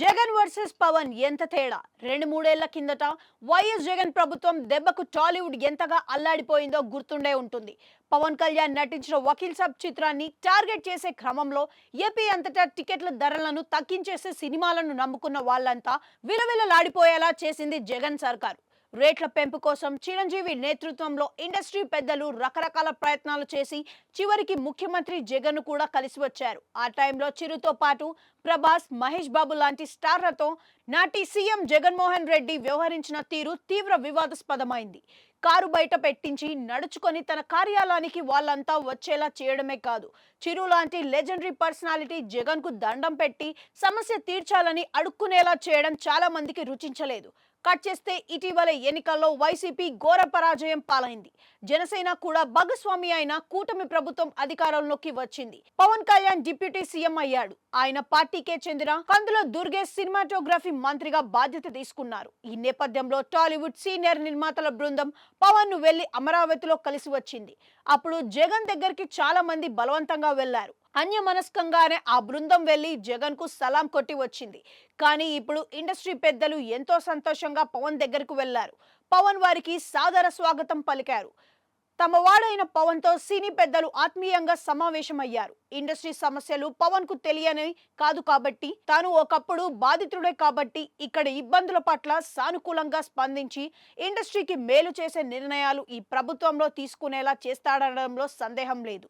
Jagan versus Pawan ఎంత తేడా? 2-3 ఏళ్ల కిందట వైఎస్ జగన్ ప్రభుత్వం దెబ్బకు టాలీవుడ్ ఎంతగా అల్లాడిపోయిందో గుర్తుండే ఉంటుంది. పవన్ కళ్యాణ్ నటించిన వకీల్ సాబ్ చిత్రాన్ని టార్గెట్ చేసే క్రమంలో ఏపీ అంతటా టికెట్ల ధరలను తగ్గించేసే సినిమాలను నమ్ముకున్న వాళ్ళంతా విలవిలలాడిపోయేలా చేసింది జగన్ సర్కారు. రేట్ల పెంపు కోసం చిరంజీవి నేతృత్వంలో ఇండస్ట్రీ పెద్దలు రకరకాల ప్రయత్నాలు చేసి చివరికి ముఖ్యమంత్రి జగన్ కూడా కలిసి వచ్చారు. ఆ టైంలో చిరుతో పాటు ప్రభాస్, మహేష్ బాబు లాంటి స్టార్లతో నాటి సీఎం జగన్మోహన్ రెడ్డి వ్యవహరించిన తీరు తీవ్ర వివాదాస్పదమైంది. కారు బయట పెట్టించి నడుచుకొని తన కార్యాలయానికి వాళ్ళంతా వచ్చేలా చేయడమే కాదు, చిరు లాంటి లెజెండరీ పర్సనాలిటీ జగన్ కు దండం పెట్టి సమస్య తీర్చాలని అడుక్కునేలా చేయడం చాలా మందికి రుచించలేదు. కట్ చేస్తే ఇటీవల ఎన్నికల్లో వైసీపీ ఘోర పరాజయం పాలైంది. జనసేన కూడా భాగస్వామి అయిన కూటమి ప్రభుత్వం అధికారంలోకి వచ్చింది. పవన్ కళ్యాణ్ డిప్యూటీ సీఎం అయ్యాడు. ఆయన పార్టీకే చెందిన కందుల దుర్గేష్ సినిమాటోగ్రఫీ మంత్రిగా బాధ్యత తీసుకున్నారు. ఈ నేపథ్యంలో టాలీవుడ్ సీనియర్ నిర్మాతల బృందం పవన్ ను వెళ్లి అమరావతిలో కలిసి వచ్చింది. అప్పుడు జగన్ దగ్గరికి చాలా మంది బలవంతంగా వెళ్లారు. అన్యమనస్కంగానే ఆ బృందం వెళ్లి జగన్ కు సలాం కొట్టి వచ్చింది. కానీ ఇప్పుడు ఇండస్ట్రీ పెద్దలు ఎంతో సంతోషంగా పవన్ దగ్గరకు వెళ్లారు. పవన్ వారికి సాదర స్వాగతం పలికారు. తమ వాడైన పవన్ తో సినీ పెద్దలు ఆత్మీయంగా సమావేశమయ్యారు. ఇండస్ట్రీ సమస్యలు పవన్ కు తెలియని కాదు కాబట్టి, తాను ఒకప్పుడు బాధితుడే కాబట్టి ఇక్కడ ఇబ్బందుల పట్ల సానుకూలంగా స్పందించి ఇండస్ట్రీకి మేలు చేసే నిర్ణయాలు ఈ ప్రభుత్వంలో తీసుకునేలా చేస్తాడనడంలో సందేహం లేదు.